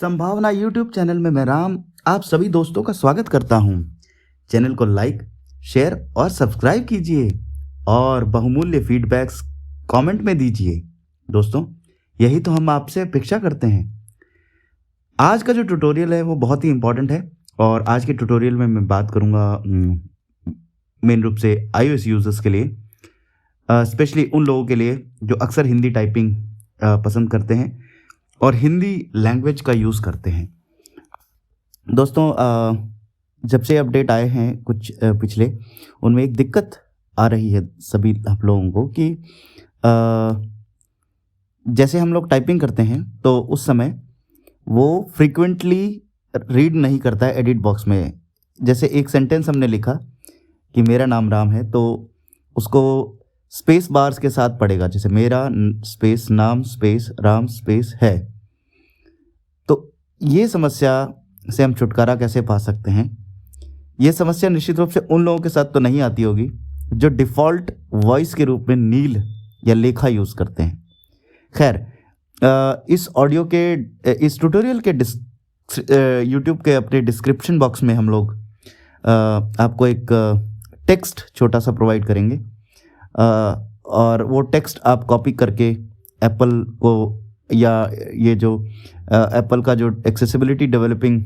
संभावना YouTube channel में मैं राम आप सभी दोस्तों का स्वागत करता हूं। चैनल को लाइक, शेयर और सब्सक्राइब कीजिए और बहुमूल्य फीडबैक्स कमेंट में दीजिए। दोस्तों, यही तो हम आपसे अपेक्षा करते हैं। आज का जो ट्यूटोरियल है वो बहुत ही इम्पोर्टेंट है और आज के ट्यूटोरियल में मैं बात करूंगा मेन रूप से iOS यूजर्स के लिए, स्पेशली उन लोगों के लिए जो अक्सर हिंदी टाइपिंग पसंद करते हैं और हिंदी लैंग्वेज का यूज़ करते हैं। दोस्तों, जब से अपडेट आए हैं कुछ पिछले, उनमें एक दिक्कत आ रही है सभी आप लोगों को कि जैसे हम लोग टाइपिंग करते हैं तो उस समय वो फ्रीक्वेंटली रीड नहीं करता है एडिट बॉक्स में। जैसे एक सेंटेंस हमने लिखा कि मेरा नाम राम है, तो उसको स्पेस बार्स के साथ पढ़ेगा, जैसे मेरा स्पेस नाम स्पेस राम स्पेस है। तो ये समस्या से हम छुटकारा कैसे पा सकते हैं? ये समस्या निश्चित रूप से उन लोगों के साथ तो नहीं आती होगी जो डिफ़ॉल्ट वॉइस के रूप में नील या लेखा यूज़ करते हैं। खैर, इस ऑडियो के इस ट्यूटोरियल के यूट्यूब के अपने डिस्क्रिप्शन बॉक्स में हम लोग आपको एक टेक्स्ट छोटा सा प्रोवाइड करेंगे और वो टेक्स्ट आप कॉपी करके एप्पल को या ये जो एप्पल का जो एक्सेसिबिलिटी डेवलपिंग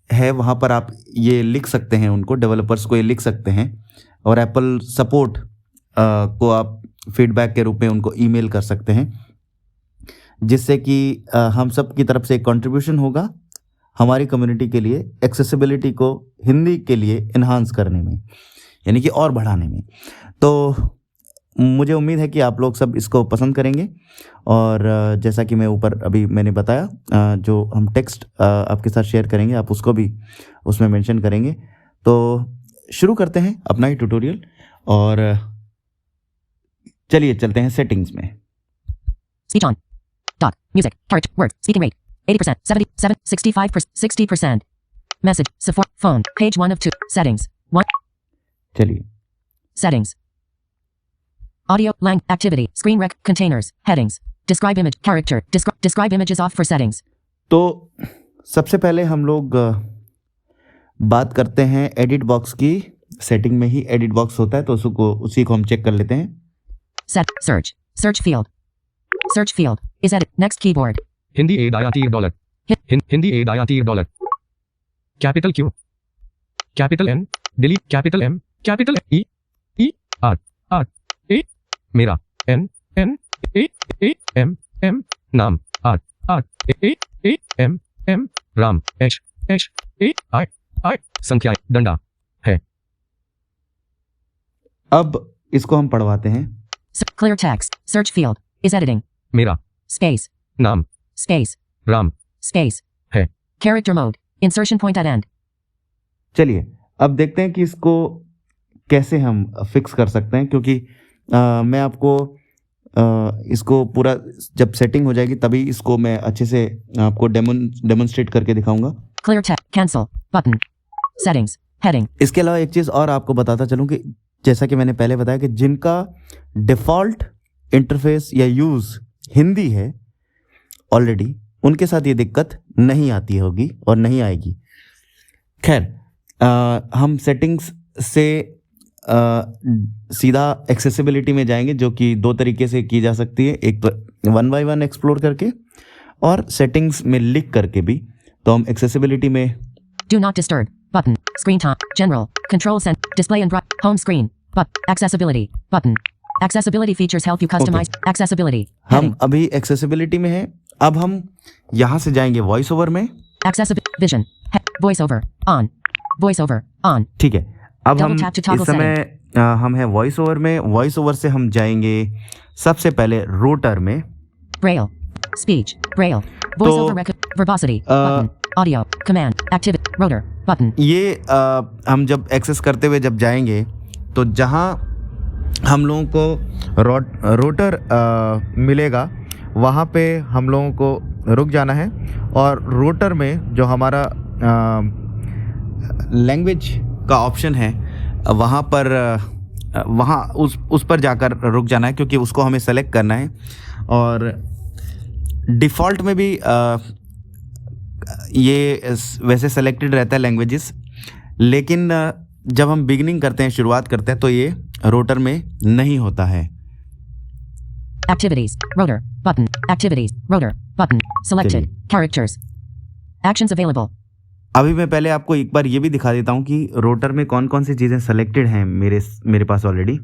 है वहाँ पर आप ये लिख सकते हैं, उनको डेवलपर्स को ये लिख सकते हैं और एप्पल सपोर्ट को आप फीडबैक के रूप में उनको ईमेल कर सकते हैं, जिससे कि हम सब की तरफ से एक कंट्रीब्यूशन होगा हमारी कम्युनिटी के लिए एक्सेसिबिलिटी को हिंदी के लिए इन्हांस करने में, यानी कि और बढ़ाने में। तो मुझे उम्मीद है कि आप लोग सब इसको पसंद करेंगे और जैसा कि मैं ऊपर अभी मैंने बताया, जो हम टेक्स्ट आपके साथ शेयर करेंगे आप उसको भी उसमें मेंशन करेंगे। तो शुरू करते हैं अपना ही ट्यूटोरियल और चलिए चलते हैं सेटिंग्स में। Speech on. Talk. Music. Character. Word. Speaking rate. 80%. 77. 65%. 60%. Message. Support. Phone. Page 1 of 2. Settings. 1. चलिए Settings. Audio. Lang. Activity. Screen rec. Containers. Headings. Describe image. Character. Describe images off for settings. तो सबसे पहले हम लोग बात करते हैं एडिट बॉक्स की। सेटिंग में ही एडिट बॉक्स होता है, तो उसी को हम चेक कर लेते हैं। Set. Search. Search field. Search field. Is edit. Next keyboard. Hindi $. Hindi $. Capital Q. Capital N. Delete. Capital M. Capital E. E. R. R. A. मेरा. N. N. A. A. M. M. नाम. R. R. A. A. M. M. Ram. H. H. A. I. I. संख्याएं. डंडा. है. अब इसको हम पढ़वाते हैं। Clear text. Search field. Is editing. मेरा. Space. नाम. Space. राम. Space. है. Character mode. Insertion point at end. चलिए अब देखते हैं कि इसको कैसे हम फिक्स कर सकते हैं, क्योंकि मैं आपको इसको पूरा जब सेटिंग हो जाएगी तभी इसको मैं अच्छे से आपको डेमोन्स्ट्रेट करके दिखाऊंगा। Clear text. Cancel. Button. Settings. Heading. इसके अलावा एक चीज़ और आपको बताता चलूँ कि जैसा कि मैंने पहले बताया कि जिनका डिफ़ॉल्ट इंटरफेस या यूज़ हिंदी है ऑलरेडी, उनके साथ ये दिक्कत नहीं आती होगी और नहीं आएगी। खैर, हम सेटिंग्स से सीधा एक्सेसिबिलिटी में जाएंगे, जो कि दो तरीके से की जा सकती है, एक तो 1 by 1 एक्सप्लोर करके और सेटिंग्स में लिख करके भी। तो हम एक्सेसिबिलिटी में Do not disturb. Button. Screen time. General. Control center. Display and home screen. Accessibility. Button. Accessibility features help you customize. Accessibility. हम अभी एक्सेसिबिलिटी में हैं। अब हम यहाँ से जाएंगे वॉइस ओवर में। Accessibility. Vision. Voice over. On. Voice over. On. ठीक है, अब Double हम tap to toggle इस समय हम हैं वॉइस ओवर में। वॉइस ओवर से हम जाएंगे सबसे पहले रोटर में। Braille. Speech. Braille. Voice over record. Verbosity. Button. Audio. Command. Activity. Rotor. Button. ये हम जब एक्सेस करते हुए जब जाएंगे तो जहाँ हम लोगों को रोटर मिलेगा वहाँ पे हम लोगों को रुक जाना है और रोटर में जो हमारा लैंग्वेज का ऑप्शन है वहाँ पर उस पर जाकर रुक जाना है, क्योंकि उसको हमें सेलेक्ट करना है। और डिफ़ॉल्ट में भी ये वैसे सेलेक्टेड रहता है लैंग्वेजेस, लेकिन जब हम बिगिनिंग करते हैं, शुरुआत करते हैं, तो ये रोटर में नहीं होता है। Activities. Rotor. Button. Activities. Rotor. Button. Selected. Characters. Actions available. अभी मैं पहले आपको एक बार ये भी दिखा देता हूँ कि रोटर में कौन कौन सी चीज़ें सेलेक्टेड हैं मेरे पास already.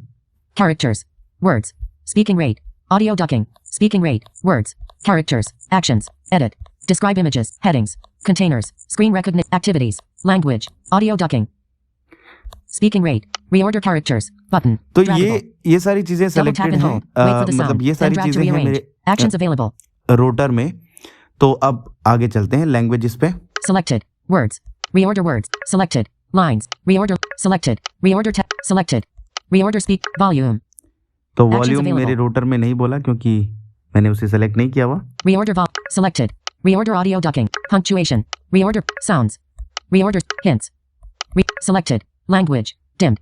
Characters. Words. Speaking rate. Audio ducking. Speaking rate. Words. Characters. Actions. Edit. Describe images. Headings. Containers. Screen recognition. Activities. Language. Audio ducking. Speaking rate. Reorder characters. Button. तो Draggable. ये सारी चीज़ें Double tap सेलेक्टेड and हैं, hold. Wait for the मतलब sound. ये Then सारी drag to चीज़ें हैं rearrange. मेरे Actions available. रोटर में। तो अब आगे चलते हैं लैंग्वेजेस पे। Selected. Words. Reorder words. Selected. Lines. Reorder. Selected. Reorder text. Selected. Reorder speak. Volume. तो Actions वॉल्यूम available. मेरे रोटर में नहीं बोला क्योंकि मैंने उसे सेलेक्ट नहीं किया हुआ। Reorder vol. Selected. Reorder audio ducking. Punctuation. Reorder sounds. Reorder hints. Selected. Language. Dimmed.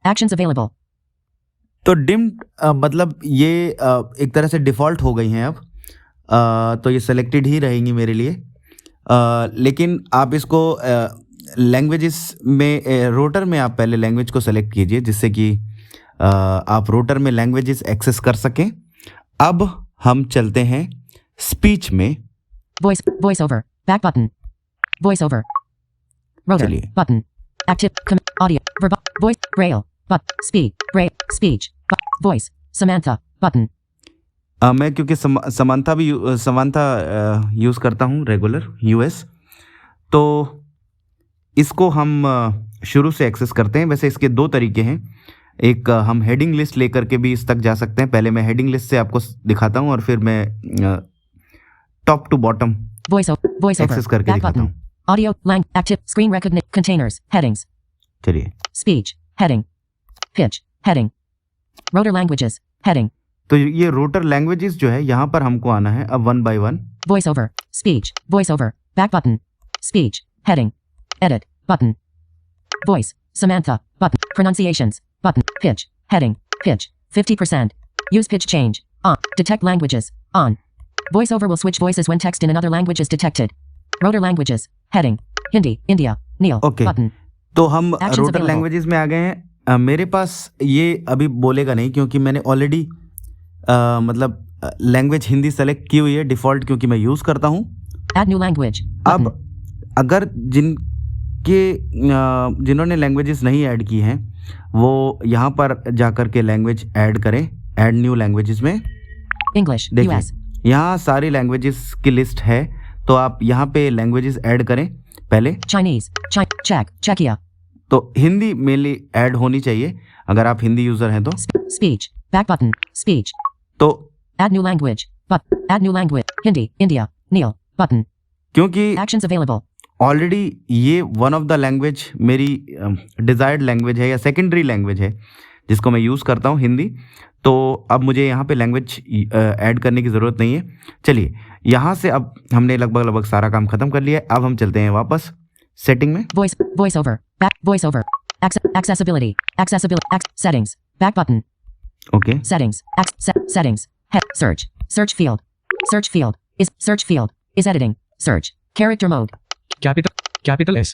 Actions available. तो डिम्ड मतलब ये एक तरह से डिफ़ॉल्ट हो गई हैं अब। तो ये सेलेक्टेड ही रहेंगी मेरे लिए। लेकिन आप इसको लैंग्वेजेस में रोटर में आप पहले लैंग्वेज को सेलेक्ट कीजिए, जिससे कि आप रोटर में लैंग्वेजेस एक्सेस कर सकें। अब हम चलते हैं स्पीच में। Voiceover. Back button. Voiceover. Rotor. चलिए। Button. Active. Audio. Verbal. Voice. Braille. But. Speak. Braille. Speech. Voice. Samantha. Button. मैं क्योंकि समांथा यूज़ करता हूँ रेगुलर यूएस, तो इसको हम शुरू से एक्सेस करते हैं। वैसे इसके दो तरीके हैं। एक हम हेडिंग लिस्ट लेकर के भी इस तक जा सकते हैं। पहले मैं हेडिंग लिस्ट से आपको दिखाता हूँ और फिर मैं top to bottom Voiceover. Access करके Back दिखाता button. हूँ। Audio. Active. Screen recognition. Containers. Headings. चलिए। Speech. Heading. Pitch. Heading. Rotor languages. Heading. तो ये रोटर लैंग्वेजेस जो है, यहाँ पर हमको आना है अब one by one. Voiceover. Speech. Voiceover. Back button. Speech. Heading. Edit. Button. Voice. Samantha. Button. Pronunciations. Button. Pitch. Heading. Pitch. 50%. Use pitch change. On. Detect languages. On. Voiceover will switch voices when text in another language is detected. Rotor languages. Heading. Hindi. India. Neil. Okay. Button. तो हम Actions rotor available. Languages में आ गए हैं। मेरे पास ये अभी बोलेगा नहीं क्योंकि मैंने ऑलरेडी मतलब लैंग्वेज हिंदी सेलेक्ट की हुई है डिफ़ॉल्ट, क्योंकि मैं यूज़ करता हूँ। Add new language. Button. अब अगर जिन्होंने लैंग्वेजेस नहीं ऐड की हैं, वो यहाँ पर जाकर के लैंग्वेज ऐड करें। ऐड न्यू लैंग्वेजेस में English. देखिए, US. यहाँ सारी लैंग्वेजेस की लिस्ट है। तो आप यहाँ पे लैंग्वेजेस ऐड करें पहले। Chinese. Czech. Czechia. तो हिंदी मेनली ऐड होनी चाहिए अगर आप हिंदी यूज़र हैं तो। Speech. Back button. Speech. तो Add new language. But add new language. Hindi. India. Neil. Button. क्योंकि Actions available. ऑलरेडी ये वन ऑफ द लैंग्वेज मेरी डिज़ायर्ड लैंग्वेज है या सेकेंडरी लैंग्वेज है जिसको मैं यूज़ करता हूँ, हिंदी। तो अब मुझे यहाँ पे लैंग्वेज ऐड करने की ज़रूरत नहीं है। चलिए, यहाँ से अब हमने लगभग सारा काम ख़त्म कर लिया है। अब हम चलते हैं वापस सेटिंग में। Voiceover. Back. Voiceover. Accessibility. Settings. Back button. Okay. Settings. Settings. Search. Search field. Search field is editing. Search. Character mode. Capital S.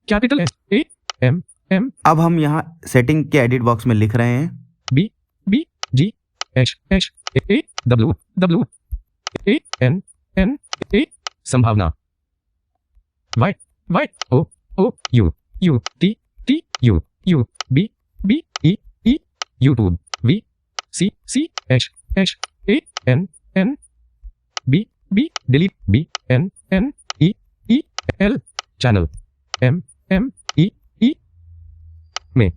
Capital S. A. M. M. अब हम यहाँ सेटिंग के एडिट बॉक्स में लिख रहे हैं B. B. G. H. H. A. A. W. W. A. N. N. A. संभावना। Y. Y. O. O. U. U. T. T. U. U. B. B. E. E. YouTube. V. C. C. H. H. A. N. N. B. B. Delete. B. N. N. E. E. L. Channel. M. M. E. E. में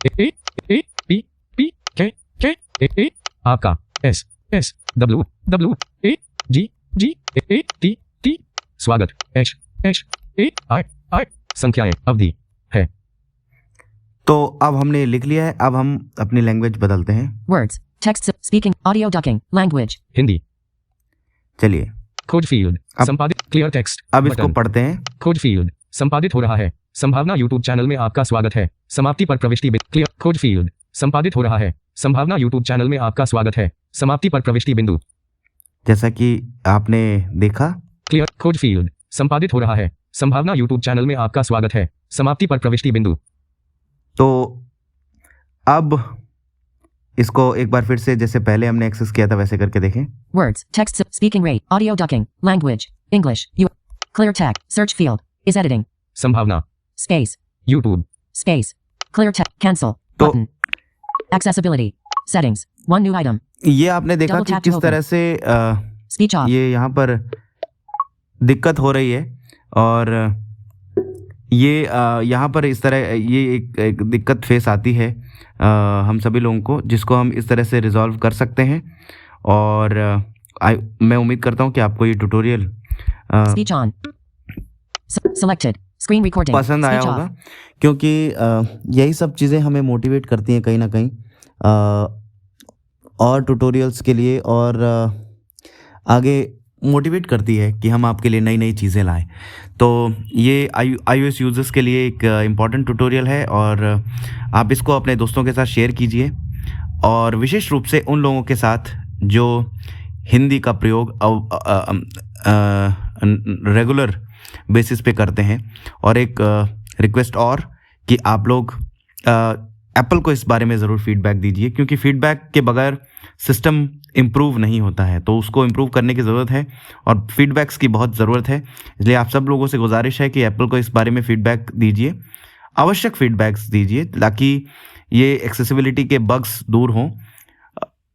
A. A. P. P. K. K. A. A. आपका S. S. W. W. A. G. G. A. T. T. स्वागत। H. H. A. I. I. संख्याएं अवधि है। तो अब हमने लिख लिया है। अब हम अपनी लैंग्वेज बदलते हैं। Words. Text. Speaking. Audio ducking. Language. Hindi. चलिए, खोज फील्ड संपादित क्लियर टेक्स्ट। अब इसको बटन। पढ़ते हैं। खोज फील्ड संपादित हो रहा है। संभावना यूट्यूब चैनल में आपका स्वागत है। समाप्ति पर प्रविष्टि बिंदु। क्लियर खोज फील्ड संपादित हो रहा है। संभावना यूट्यूब चैनल में आपका स्वागत है। समाप्ति पर प्रविष्टि बिंदु। जैसा कि आपने देखा। क्लियर खोज फील्ड संपादित हो रहा है। संभावना यूट्यूब चैनल में आपका स्वागत है। समाप्ति पर प्रविष्टि बिंदु। तो अब इसको एक बार फिर से जैसे पहले हमने एक्सेस किया था वैसे करके देखें। Words, text, speaking rate, audio ducking, language, English, clear tag, search field, is editing, संभावना space, YouTube space, clear tag, cancel, तो- button, accessibility, settings, one new item, ये आपने देखा Double कि tap to किस open. तरह से speech off, ये यहाँ पर दिक्कत हो रही है और ये यहाँ पर इस तरह ये एक दिक्कत फेस आती है हम सभी लोगों को, जिसको हम इस तरह से रिजॉल्व कर सकते हैं। और मैं उम्मीद करता हूँ कि आपको ये tutorial speech on, selected, screen recording, पसंद आया speech होगा, off, क्योंकि यही सब चीज़ें हमें मोटिवेट करती हैं कहीं ना कहीं और ट्यूटोरियल्स के लिए, और आगे मोटिवेट करती है कि हम आपके लिए नई नई चीज़ें लाएं। तो ये iOS यूज़र्स के लिए एक इम्पॉर्टेंट ट्यूटोरियल है और आप इसको अपने दोस्तों के साथ शेयर कीजिए, और विशेष रूप से उन लोगों के साथ जो हिंदी का प्रयोग रेगुलर बेसिस पे करते हैं। और एक रिक्वेस्ट और कि आप लोग एप्पल को इस बारे में ज़रूर फीडबैक दीजिए, क्योंकि फीडबैक के बगैर सिस्टम इम्प्रूव नहीं होता है। तो उसको इम्प्रूव करने की ज़रूरत है और फीडबैक्स की बहुत ज़रूरत है। इसलिए आप सब लोगों से गुजारिश है कि एप्पल को इस बारे में फीडबैक दीजिए, आवश्यक फीडबैक्स दीजिए, ताकि ये एक्सेसिबिलिटी के बग्स दूर हों।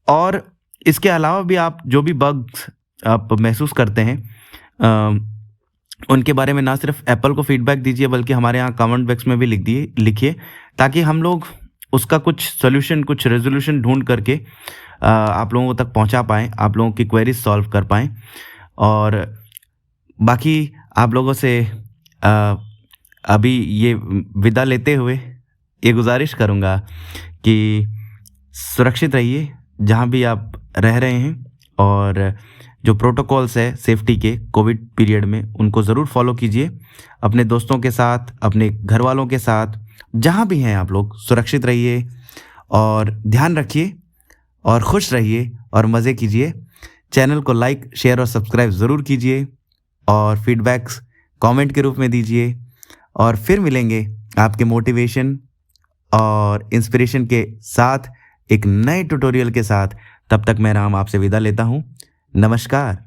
और इसके अलावा भी आप जो भी बग्स आप महसूस करते हैं उनके बारे में ना सिर्फ एप्पल को फीडबैक दीजिए, बल्कि हमारे यहाँ कमेंट बॉक्स में भी लिखिए, ताकि हम लोग उसका कुछ सोल्यूशन, कुछ रेजोल्यूशन ढूंढ करके आप लोगों तक पहुंचा पाएँ, आप लोगों की क्वेरीज सॉल्व कर पाएँ। और बाकी आप लोगों से अभी ये विदा लेते हुए ये गुजारिश करूँगा कि सुरक्षित रहिए जहाँ भी आप रह रहे हैं, और जो प्रोटोकॉल्स है सेफ्टी के कोविड पीरियड में उनको ज़रूर फॉलो कीजिए। अपने दोस्तों के साथ, अपने घर वालों के साथ, जहाँ भी हैं आप लोग सुरक्षित रहिए और ध्यान रखिए और खुश रहिए और मज़े कीजिए। चैनल को लाइक, शेयर और सब्सक्राइब ज़रूर कीजिए और फीडबैक्स कमेंट के रूप में दीजिए। और फिर मिलेंगे आपके मोटिवेशन और इंस्पिरेशन के साथ एक नए ट्यूटोरियल के साथ। तब तक मैं राम आपसे विदा लेता हूँ। नमस्कार।